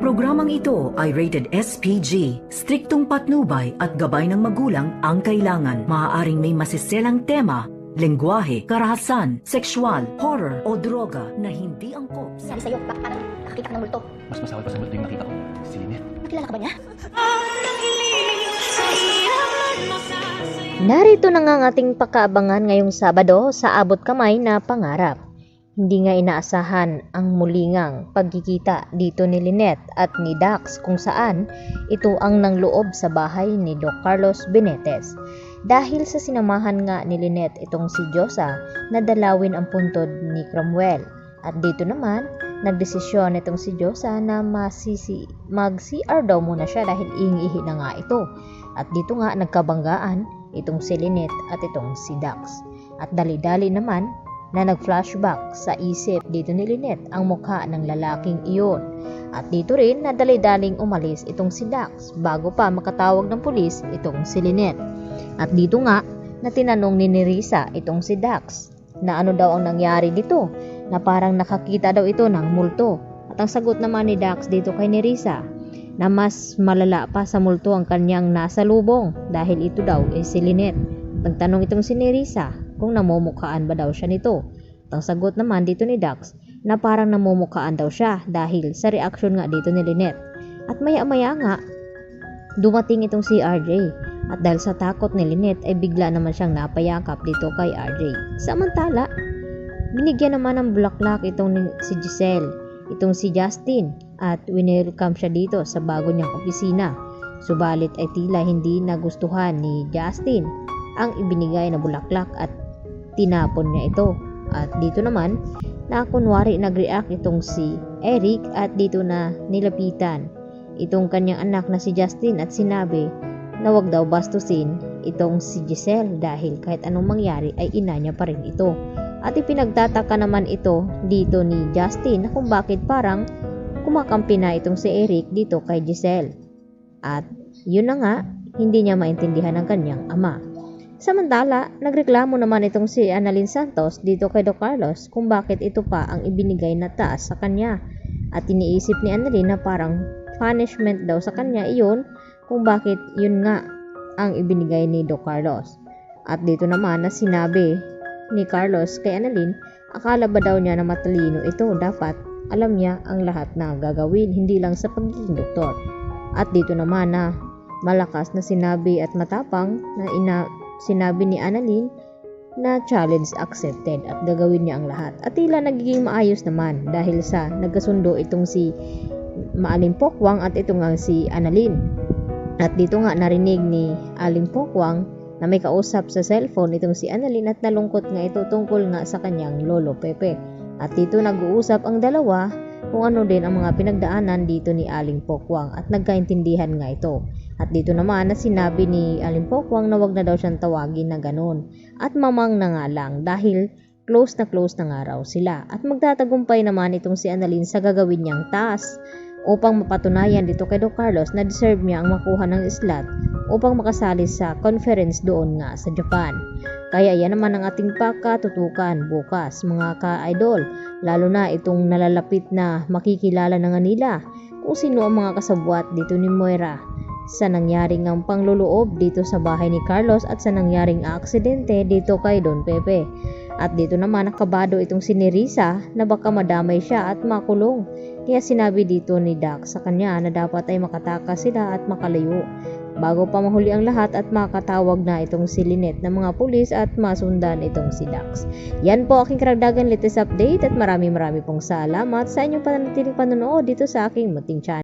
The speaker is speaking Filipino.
programang ito ay rated SPG. Striktong patnubay at gabay ng magulang ang kailangan. Maaaring may masiselang tema, lengguwahe, karahasan, sexual, horror o droga na hindi angkop sa... Sabi sa'yo, bakit parang nakakita ka ng multo? Mas masaway pa sa multo yung nakita ko. Si Lynette. Nakilala ka ba niya? Narito na nga ang ating pakaabangan ngayong Sabado sa Abot Kamay na Pangarap. Hindi nga inaasahan ang mulingang pagkikita dito ni Lynette at ni Dax kung saan ito ang nangloob sa bahay ni Doc Carlos Benitez. Dahil sa sinamahan nga ni Lynette itong si Josa na dalawin ang puntod ni Cromwell. At dito naman, nagdesisyon itong si Josa na mag-CR daw muna siya dahil ihi na nga ito. At dito nga nagkabanggaan itong si Lynette at itong si Dax. At dali-dali naman na nag-flashback sa isip dito ni Lynette ang mukha ng lalaking iyon. At dito rin na dali-daling umalis itong si Dax bago pa makatawag ng pulis itong si Lynette. At dito nga na tinanong ni Nerissa itong si Dax na ano daw ang nangyari dito, na parang nakakita daw ito ng multo. At ang sagot naman ni Dax dito kay Nerissa na mas malala pa sa multo ang kanyang nasa lubong dahil ito daw ay si Lynette. Nagtanong itong si Nerissa kung namumukhaan ba daw siya nito. At ang sagot naman dito ni Dax na parang namumukhaan daw siya dahil sa reaksyon nga dito ni Lynette. At maya-maya nga dumating itong si RJ. At dahil sa takot ni Lynette ay bigla naman siyang napayakap dito kay RJ. Samantala, binigyan naman ng bulaklak itong si Giselle, itong si Justin, at winelcome siya dito sa bago niyang opisina. Subalit ay tila hindi nagustuhan ni Justin ang ibinigay na bulaklak at tinapon niya ito. At dito naman, na kunwari nag-react itong si Eric at dito na nilapitan itong kanyang anak na si Justin at sinabi na wag daw bastusin itong si Giselle dahil kahit anong mangyari ay ina niya pa rin ito. At ipinagtataka naman ito dito ni Justin na kung bakit parang kumakampi na itong si Eric dito kay Giselle. At yun na nga, hindi niya maintindihan ang kanyang ama. Samantala, nagreklamo naman itong si Annalyn Santos dito kay Doc Carlos kung bakit ito pa ang ibinigay na taas sa kanya. At iniisip ni Annalyn na parang punishment daw sa kanya iyon kung bakit yun nga ang ibinigay ni Doc Carlos. At dito naman na sinabi ni Carlos kay Annalyn, akala ba daw niya na matalino ito, dapat alam niya ang lahat na gagawin, hindi lang sa pagiging doktor. At dito naman na malakas na sinabi at matapang na sinabi ni Annalyn na challenge accepted at gagawin niya ang lahat. At tila nagiging maayos naman dahil sa nagkasundo itong si Aling Pokwang at ito nga si Annalyn. At dito nga narinig ni Aling Pokwang na may kausap sa cellphone itong si Annalyn at nalungkot nga ito tungkol nga sa kanyang lolo Pepe. At dito nag-uusap ang dalawa kung ano din ang mga pinagdaanan dito ni Aling Pokwang at nagkaintindihan nga ito. At dito naman na sinabi ni Aling Pokwang na wag na daw siyang tawagin na ganun at mamang na nga lang dahil close na nga raw sila. At magtatagumpay naman itong si Annalyn sa gagawin niyang task upang mapatunayan dito kay Doc Carlos na deserve niya ang makuha ng slot upang makasali sa conference doon nga sa Japan. Kaya yan naman ang ating pakatutukan bukas mga ka-idol, lalo na itong nalalapit na makikilala na nga nila kung sino ang mga kasabwat dito ni Moira sa nangyaring ang pangluloob dito sa bahay ni Carlos at sa nangyaring aksidente dito kay Don Pepe. At dito naman nakabado itong si Nerissa na baka madamay siya at makulong. Kaya sinabi dito ni Dax sa kanya na dapat ay makatakas sila at makalayo bago pa mahuli ang lahat at makatawag na itong si Lynette ng mga pulis at masundan itong si Dax. Yan po aking karagdagan latest update at marami pong salamat sa inyong pananatiling panonood dito sa aking munting channel.